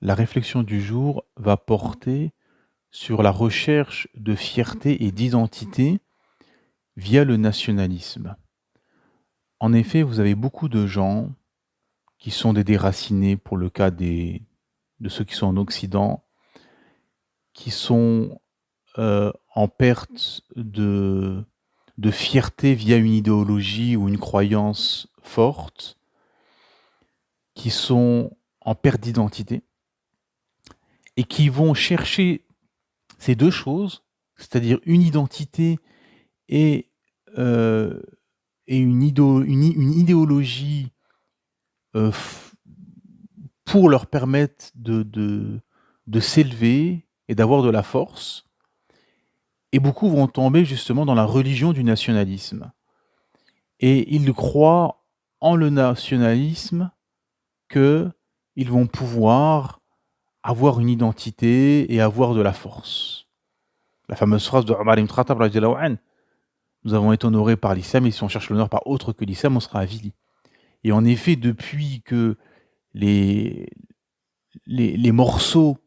La réflexion du jour va porter sur la recherche de fierté et d'identité via le nationalisme. En effet, vous avez beaucoup de gens qui sont des déracinés pour le cas de ceux qui sont en Occident, qui sont en perte de fierté via une idéologie ou une croyance forte, qui sont en perte d'identité et qui vont chercher ces deux choses, c'est-à-dire une identité et, euh, et une idéologie pour leur permettre de s'élever et d'avoir de la force. Et beaucoup vont tomber justement dans la religion du nationalisme. Et ils croient en le nationalisme qu'ils vont pouvoir avoir une identité et avoir de la force. La fameuse phrase de Omar ibn Khattab, nous avons été honorés par l'islam et si on cherche l'honneur par autre que l'islam, on sera avili. Et en effet, depuis que les morceaux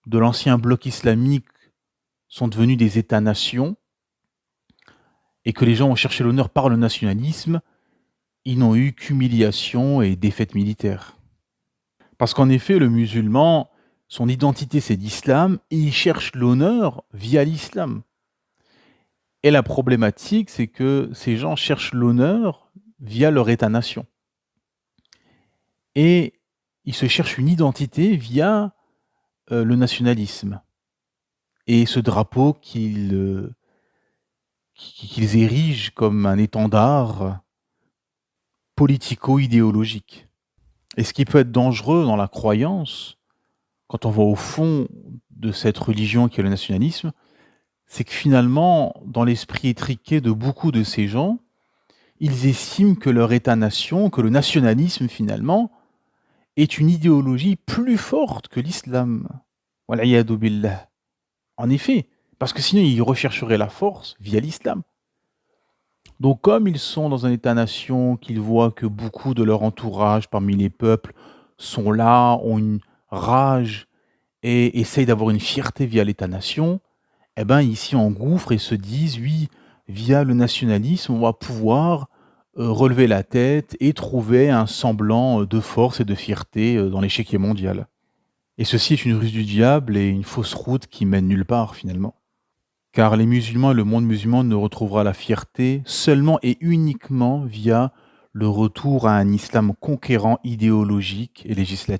de l'ancien bloc islamique sont devenus des États-nations et que les gens ont cherché l'honneur par le nationalisme, ils n'ont eu qu'humiliation et défaite militaire. Parce qu'en effet, le musulman, son identité c'est l'islam et il cherche l'honneur via l'islam. Et la problématique, c'est que ces gens cherchent l'honneur via leur État-nation. Et ils se cherchent une identité via le nationalisme. Et ce drapeau qu'ils érigent comme un étendard politico-idéologique. Et ce qui peut être dangereux dans la croyance, quand on va au fond de cette religion qui est le nationalisme, c'est que finalement, dans l'esprit étriqué de beaucoup de ces gens, ils estiment que leur État-nation, que le nationalisme finalement, est une idéologie plus forte que l'islam. Wal'iyadu billah. En effet, parce que sinon ils rechercheraient la force via l'islam. Donc comme ils sont dans un État-nation, qu'ils voient que beaucoup de leur entourage parmi les peuples sont là, ont une rage et essayent d'avoir une fierté via l'État-nation, eh ben ils s'y engouffrent et se disent, oui, via le nationalisme, on va pouvoir relever la tête et trouver un semblant de force et de fierté dans l'échiquier mondial. Et ceci est une ruse du diable et une fausse route qui mène nulle part finalement. Car les musulmans et le monde musulman ne retrouvera la fierté seulement et uniquement via le retour à un islam conquérant idéologique et législatif.